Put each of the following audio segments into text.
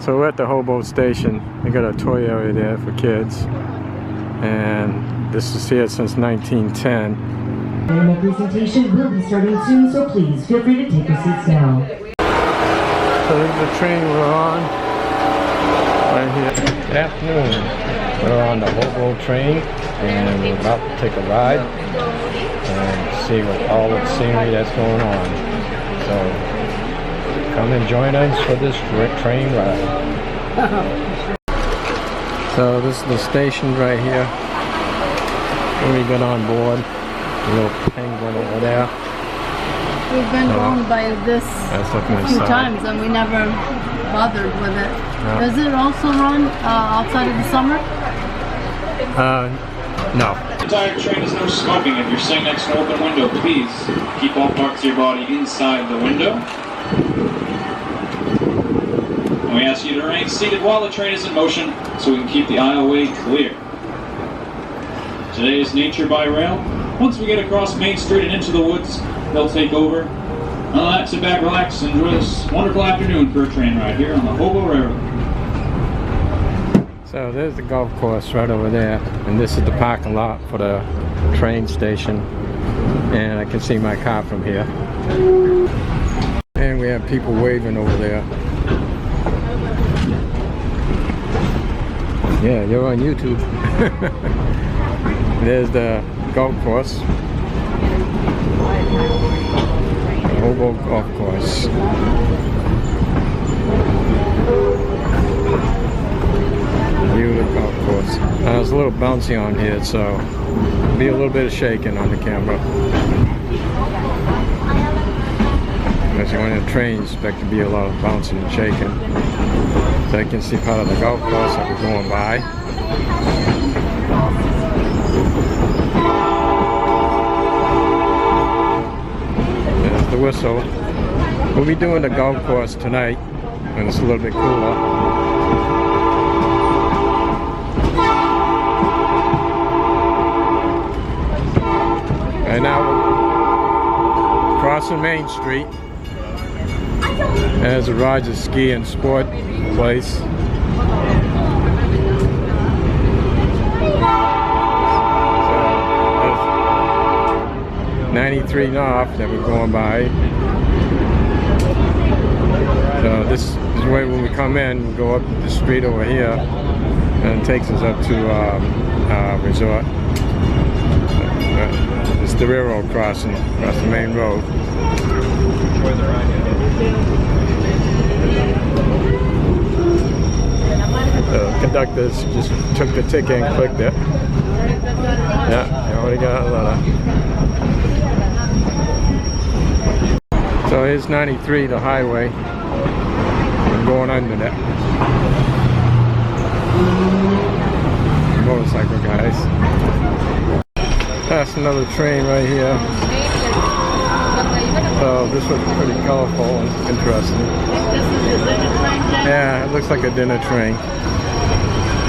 So we're at the Hobo station. We got a toy area there for kids, and this is here since 1910. Animal presentation will be starting soon, so please feel free to take your seats now. So this is the train we're on right here. Good afternoon. We're on the Hobo train, and we're about to take a ride and see what all the scenery that's going on. So come and join us for this train ride. So this is the station right here. When we got on board, a little penguin over there. We've been going by this a few times and we never bothered with it. No. Does it also run outside of the summer? No. The entire train is no smoking. If you're sitting next to an open window, please keep all parts of your body inside the window. And we ask you to remain seated while the train is in motion so we can keep the aisleway clear. Today is Nature by Rail. Once we get across Main Street and into the woods, they'll take over. Now sit back, relax, and enjoy this wonderful afternoon for a train ride here on the Hobo River. So there's the golf course right over there, and this is the parking lot for the train station, and I can see my car from here. And we have people waving over there. Yeah, you're on YouTube. There's the golf course. The Hobo golf course. View of the golf course. It's a little bouncy on here, so be a little bit of shaking on the camera. Because when a train, expect to be a lot of bouncing and shaking. So you can see part of the golf course that we're going by. There's the whistle. We'll be doing the golf course tonight when it's a little bit cooler. And now we're crossing Main Street. There's the Rogers Ski and Sport place. 93 North that we're going by. So this is where when we come in, we go up the street over here, and it takes us up to resort. It's the railroad crossing, across the main road. The conductors just took the ticket and clicked it. Yeah, you already got a letter. So here's 93, the highway. I'm going under that. Motorcycle guys. That's another train right here. So this looks pretty colorful and interesting. Yeah, it looks like a dinner train.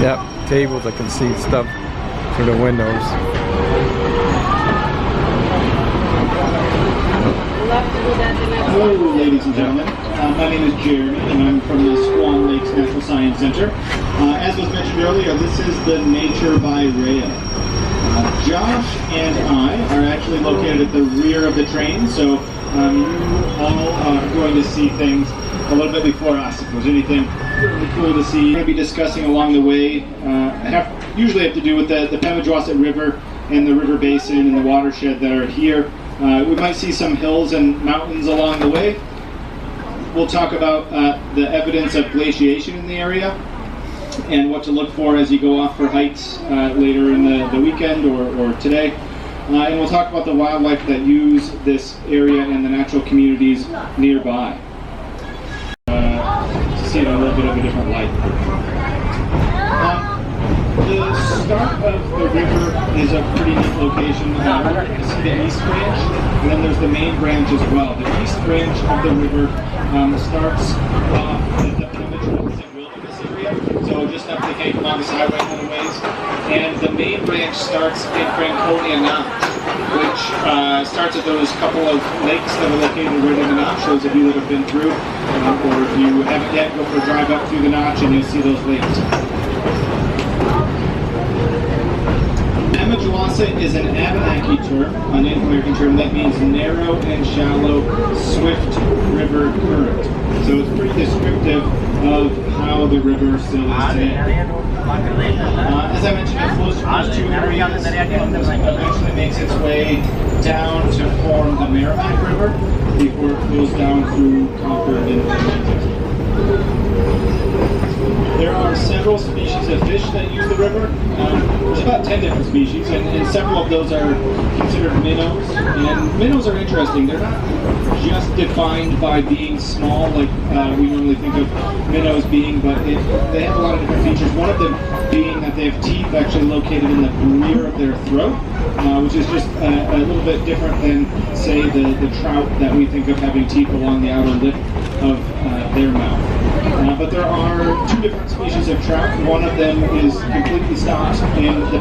Yep, tables, I can see stuff through the windows. Hello, ladies and gentlemen. My name is Jeremy, and I'm from the Swan Lakes Natural Science Center. As was mentioned earlier, this is the Nature by Rail. Josh and I are actually located at the rear of the train, so you all are going to see things a little bit before us. If there's anything really cool to see, we're going to be discussing along the way. Usually have to do with the Pemigewasset River and the river basin and the watershed that are here. We might see some hills and mountains along the way. We'll talk about the evidence of glaciation in the area and what to look for as you go off for hikes later in the weekend or today. And we'll talk about the wildlife that use this area and the natural communities nearby. To see it in a little bit of a different light. The start of the river is a pretty neat location. You see the east branch, and then there's the main branch as well. The east branch of the river starts off at the Pemigewasset Wilderness area, so just up the Cape along the highway a little ways. And the main branch starts in Franconia Notch. which starts at those couple of lakes that are located right in the notch. Those of you that have been through, or if you haven't yet, go for a drive up through the notch and you'll see those lakes. Pemigewasset is an Abenaki term, a Native American term that means narrow and shallow, swift river current. So it's pretty descriptive of how the river still is today. As I mentioned, it flows through those two areas and eventually makes its way down to form the Merrimack River before it flows down through Concord and Atlantic. There are several species of fish that use the river. There's about 10 different species, and several of those are considered minnows. And minnows are interesting. They're not just defined by being small, like we normally think of minnows being, but they have a lot of different features. One of them being that they have teeth actually located in the rear of their throat, which is just a little bit different than, say, the trout that we think of having teeth along the outer lip of their mouth. But there are two different species of trout. One of them is completely stocked in the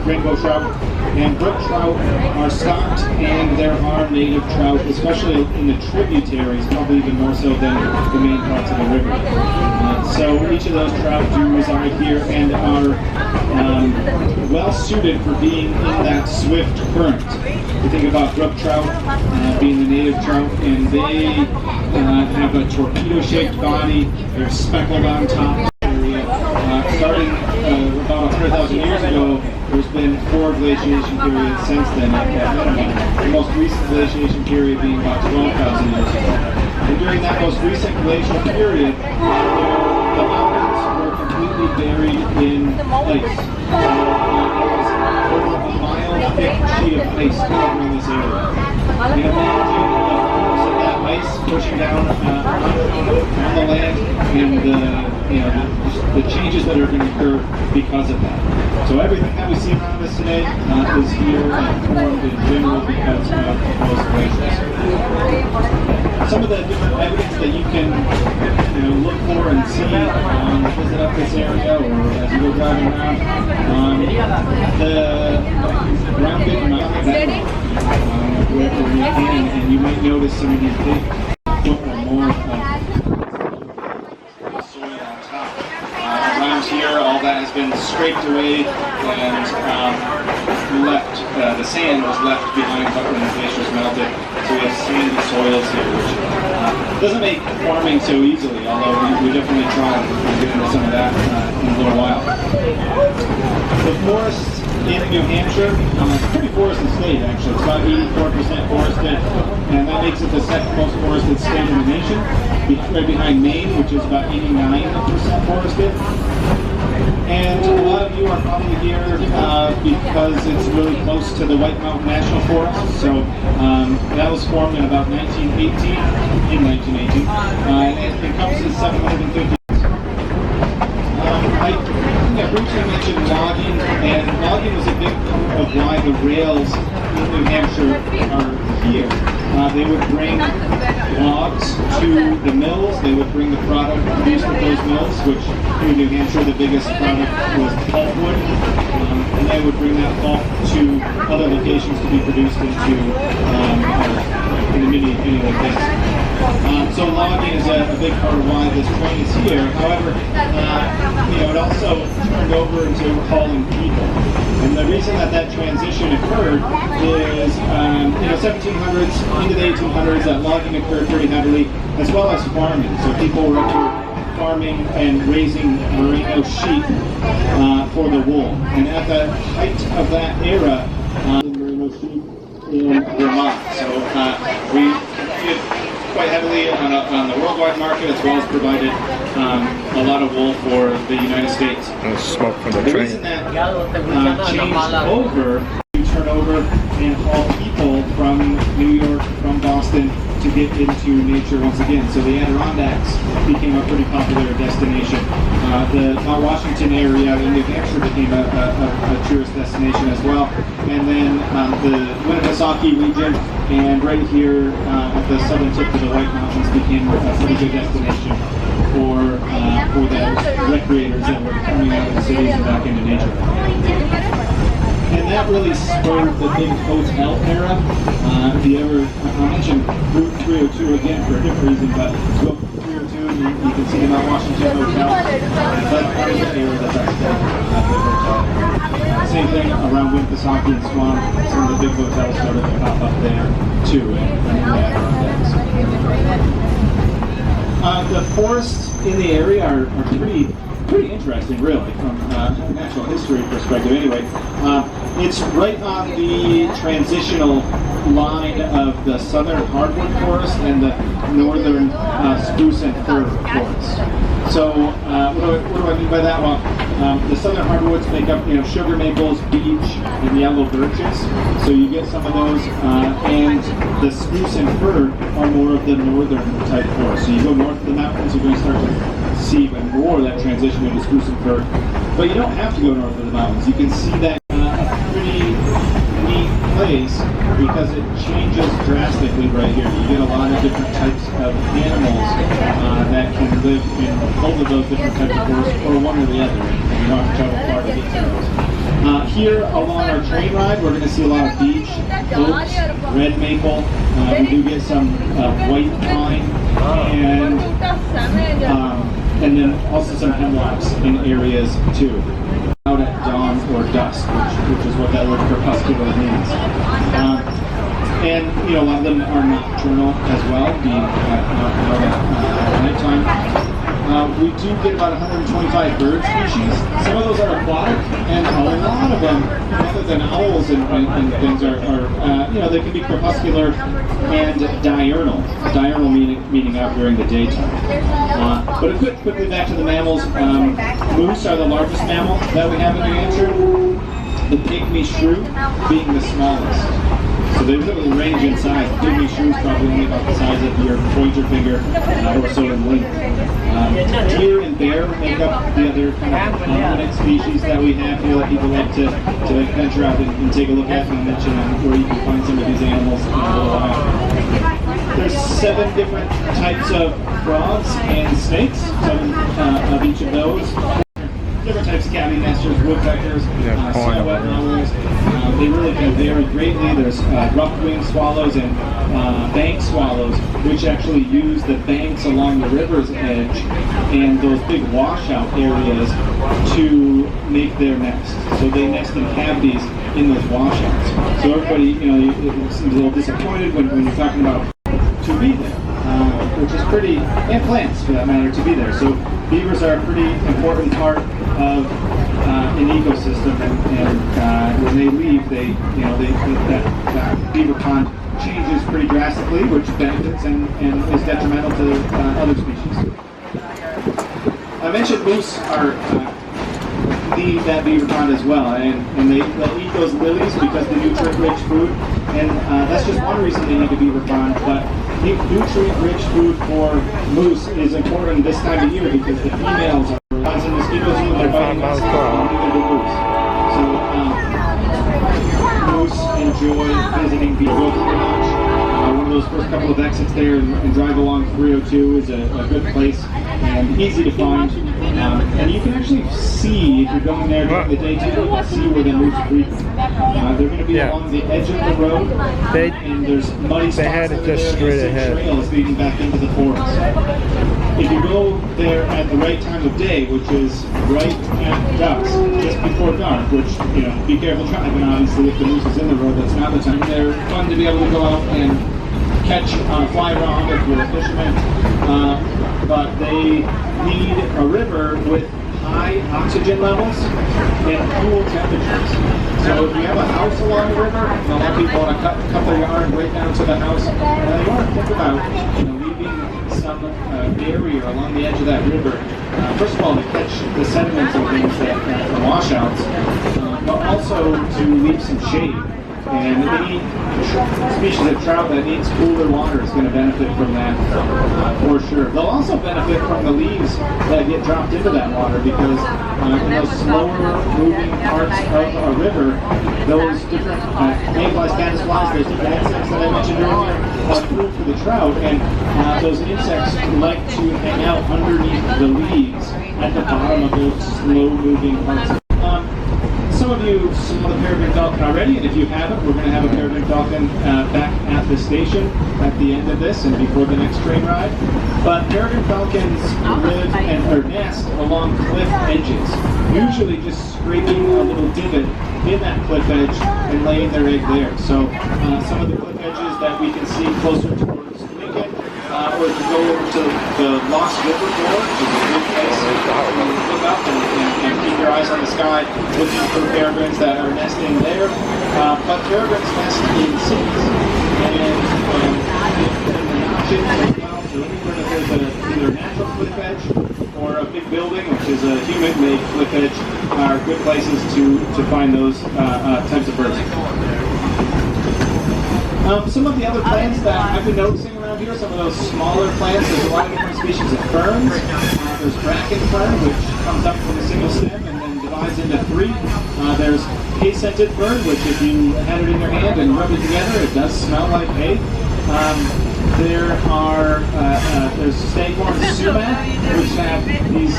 rainbow trout, and brook trout are stocked, and there are native trout, especially in the tributaries, probably even more so than the main parts of the river. So each of those trout do reside here and are well suited for being in that swift current. You think about brook trout being the native trout, and they have a torpedo-shaped body. They're speckled on top. Starting about 100,000 years ago, there's been 4 glaciation periods since then at minimum. The most recent glaciation period being about 12,000 years ago. And during that most recent glacial period, the mountains were completely buried in ice. There was over a mile thick sheet of ice covering this area. And imagine the force of that ice pushing down on the land, and the changes that are going to occur because of that. So everything that we see around us today is here and formed in general because of those glaciers. Some of the different evidence that you can look for and see visit up this area, or as you go driving around, the ground bit mountain where you can, and you might notice some of these big foot or more soil on top. Around here, all that has been scraped away and left. The sand was left behind when the glaciers melted, so we have sandy soils here, which doesn't make farming so easily, although we definitely try. We'll get into some of that in a little while. The forests in New Hampshire, it's a pretty forested state actually. It's about 84% forested, and that makes it the second most forested state in the nation, right behind Maine, which is about 89% forested. And a lot of you are probably here because it's really close to the White Mountain National Forest. So that was formed in about 1918, and it encompasses 750. I briefly mentioned logging, and logging was a big part of why the rails in New Hampshire are here. They would bring logs to the mills. They would bring the product produced at those mills, which in New Hampshire the biggest product was pulpwood, and they would bring that pulp to other locations to be produced into in the mini like this. So logging is a big part of why this train is here. However, it also turned over into hauling people. And the reason that transition occurred is, 1700s into the 1800s, that logging occurred pretty heavily, as well as farming. So people were farming and raising merino sheep for the wool. And at the height of that era, merino sheep in Vermont. So we competed quite heavily on the worldwide market, as well as provided a lot of wool for the United States. And smoke from the The train. reason that changed over to turn over and haul people from New York, from Boston, to get into nature once again. So the Adirondacks became a pretty popular destination. The Mount Washington area in New Hampshire became a tourist destination as well. And then the Winnipesaukee region and right here at the southern tip of the White Mountains became a pretty good destination for the recreators that were coming out of the cities and back into nature. And that really spurred the big hotel era. If you ever, I mentioned Route 302 again for a different reason, but go 302 and you can see the Mount Washington Hotel. That's part of the era that that's the same thing around Winnipesaukee and Swan. Some of the big hotels started to pop up there too. The forests in the area are pretty interesting, really, from a natural history perspective. Anyway, it's right on the transitional line of the southern hardwood forest and the northern spruce and fir forest. So, what do I mean by that? Well, the southern hardwoods make up, sugar maples, beech, and yellow birches. So you get some of those, and the spruce and fir are more of the northern type forest. So you go north of the mountains, you're going to start to see even more of that transition into spruce and fir. But you don't have to go north of the mountains. You can see that a pretty neat place because it changes drastically right here. You get a lot of different types of animals that can live in both of those different types of forests, or one or the other. You don't have to travel far to get to those. Here along our train ride, we're going to see a lot of beech, oaks, red maple. We do get some white pine, and then also some hemlocks in areas too. Out at dawn or dusk, which is what that word crepuscular means. And a lot of them are nocturnal as well, being out at nighttime. We do get about 125 bird species. Some of those are aquatic, and a lot of them, other than owls and things, are they can be crepuscular and diurnal. Diurnal meaning out during the daytime. But quickly back to the mammals. Moose are the largest mammal that we have in New Hampshire. The pygmy shrew being the smallest. So they really range in size. The pygmy shrew is probably only about the size of your pointer finger or so in length. Deer and bear make up the other kind of prominent species that we have here that people like to venture out and take a look at and mention where you can find some of these animals in a little while. There's 7 different types of frogs and snakes, 7 of each of those. Different types of cavity nesters, woodpeckers, saw-whet owls. They really can vary greatly. There's rough-winged swallows and bank swallows, which actually use the banks along the river's edge and those big washout areas to make their nest. So they nest in cavities in those washouts. So everybody, seems a little disappointed when you're talking about to be there, which is pretty, and plants for that matter, to be there. So beavers are a pretty important part of an ecosystem, and when they leave, that beaver pond changes pretty drastically, which benefits and is detrimental to other species. I mentioned moose are need that beaver pond as well, and they'll eat those lilies because the nutrient-rich food, and that's just one reason they need a beaver pond. But nutrient-rich food for moose is important this time of year because the females are flies and mosquitoes when they're biting us, moose. So moose enjoy visiting beaver pond. One of those first couple of exits there and drive along 302 is a good place and easy to find. And you can actually see, if you're going there during the day too, you can see where the moose breathe. They're going to be along the edge of the road, and there's muddy spots. They had it just straight ahead. Trails leading back into the forest. If you go there at the right time of day, which is right at dusk, just before dark, which, be careful driving, obviously, if the moose is in the road, that's not the time. They're fun to be able to go out and catch on a fly rod if you're a fisherman, but they need a river with high oxygen levels and cool temperatures. So if you have a house along the river, a lot of people want to cut their yard right down to the house, you want to think about leaving some barrier along the edge of that river. First of all, to catch the sediments and things from washouts, but also to leave some shade. And any species of trout that needs cooler water is going to benefit from that for sure. They'll also benefit from the leaves that get dropped into that water because in those slower moving parts of a river, those different mayflies, caddisflies, those different insects that I mentioned earlier are food for the trout, and those insects like to hang out underneath the leaves at the bottom of those slow moving parts. So some of you saw the peregrine falcon already, and if you haven't, we're going to have a peregrine falcon back at the station at the end of this and before the next train ride. But peregrine falcons live or nest along cliff edges, usually just scraping a little divot in that cliff edge and laying their egg there. So some of the cliff edges that we can see closer towards Lincoln, or to go over to the Lost River Board, which is a good place to look up and keep your eyes on the sky, looking for peregrines that are nesting there. But peregrines nest in cities, and in the notches as well. So anywhere that there's either a natural cliff edge or a big building, which is a human-made cliff edge, are good places to find those types of birds. Some of the other plants that I've been noticing around here, some of those smaller plants, there's a lot of different species of ferns. There's bracken fern, which comes up from a single stem and then divides into three. There's hay-scented fern, which if you had it in your hand and rub it together, it does smell like hay. There's staghorn sumac, which have these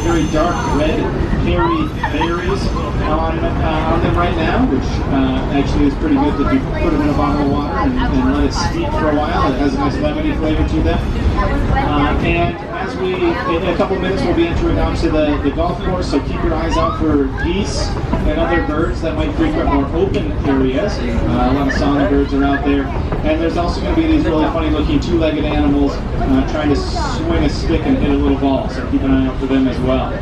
very dark red, hairy berries on them right now, which actually is pretty good if you put them in a bottle of water and let it steep for a while. It has a nice lemony flavor to them. And as in a couple of minutes, we'll be entering onto the golf course, so keep your eyes out for geese and other birds that might frequent more open areas. A lot of songbirds are out there. And there's also going to be these really funny looking two-legged animals trying to swing a stick and hit a little ball, so keep an eye out for them as well.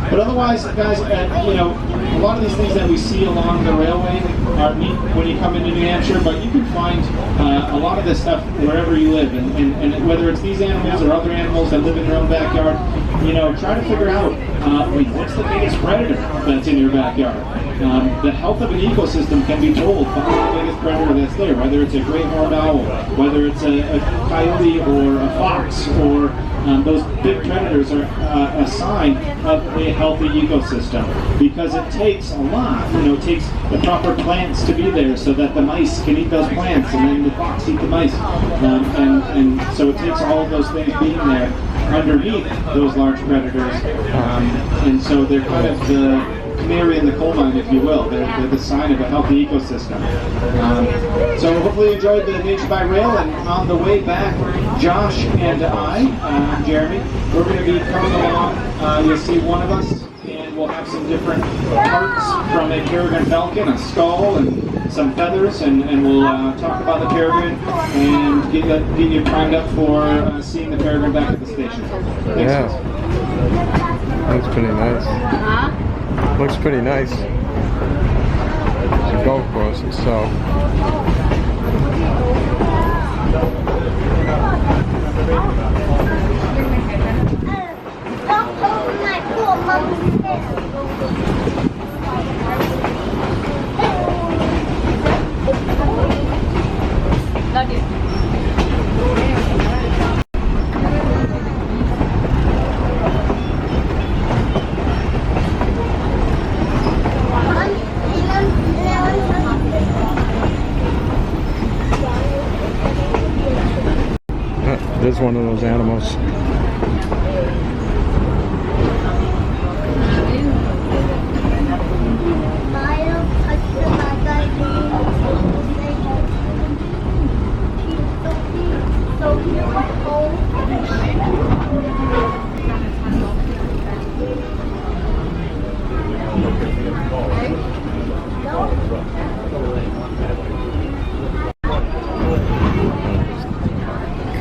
But otherwise, guys, a lot of these things that we see along the railway are neat when you come into New Hampshire, but you can find a lot of this stuff wherever you live, and whether it's these animals or other animals that live in your own backyard, try to figure out what's the biggest predator that's in your backyard. The health of an ecosystem can be told by the biggest predator that's there, whether it's a great horned owl, whether it's a coyote or a fox, or those big predators are a sign of a healthy ecosystem, because it takes a lot. It takes the proper plants to be there so that the mice can eat those plants, and then the fox eat the mice, and so it takes all of those things being there underneath those large predators, and so they're kind of the canary in the coal mine, if you will. They're the sign of a healthy ecosystem. So hopefully you enjoyed the Nature by Rail, and on the way back, Josh and I, Jeremy, we're going to be coming along. You'll see one of us, and we'll have some different parts from a peregrine falcon, a skull, and some feathers, and we'll talk about the peregrine and get you primed up for seeing the peregrine back at the station. Thanks. Yeah, that's pretty nice. Looks pretty nice. The golf course itself. Love you. There's one of those animals.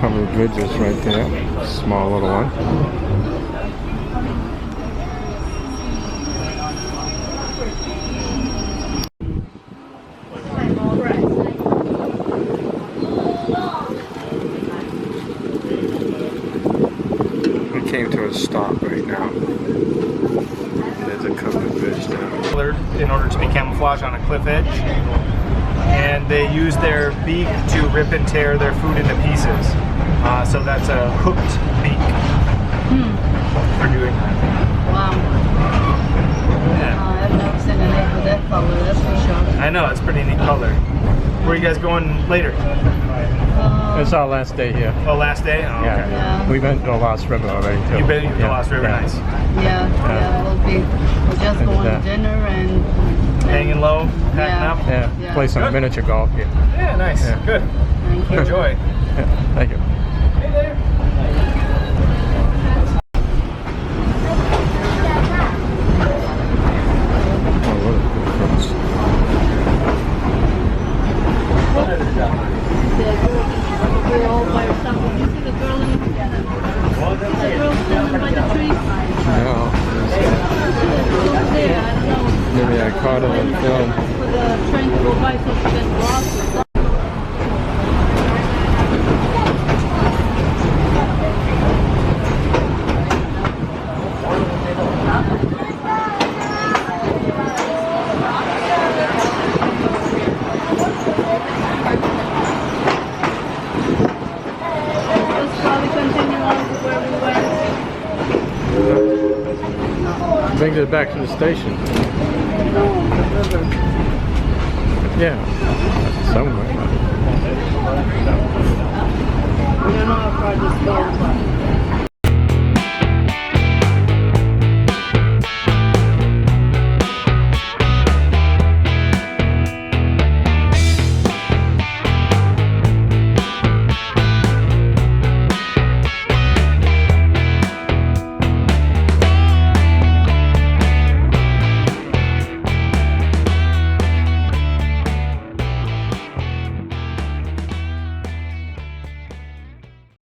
Covered bridges right there. Small little one. We came to a stop right now. There's a covered bridge there. In order to be camouflaged on a cliff edge, and they use their beak to rip and tear their food into pieces. So that's a hooked beak for doing that. Wow. Yeah. I've never seen a lake with that color, that's for sure. I know, it's a pretty neat color. Where are you guys going later? It's our last day here. Oh, last day? Oh, Yeah. okay. Yeah. We've been to the Lost River already too. You've been to the Lost River, yeah. nice. We'll just going to dinner and Hanging low, packing Yeah. up? Yeah, Yeah. play some Good. miniature golf here. Yeah, nice. Yeah. Good. thank you. Enjoy. Yeah, thank you. Hey there. Oh, what a good place. We're all by ourselves. Did you see the girl in the girl standing by the tree? Yeah, Over there, I don't know. maybe I caught it on film. For the train to go by so she gets lost or something. Let's probably continue on to where we went. Brings it back to the station. Yeah, somewhere. We don't know how far this goes.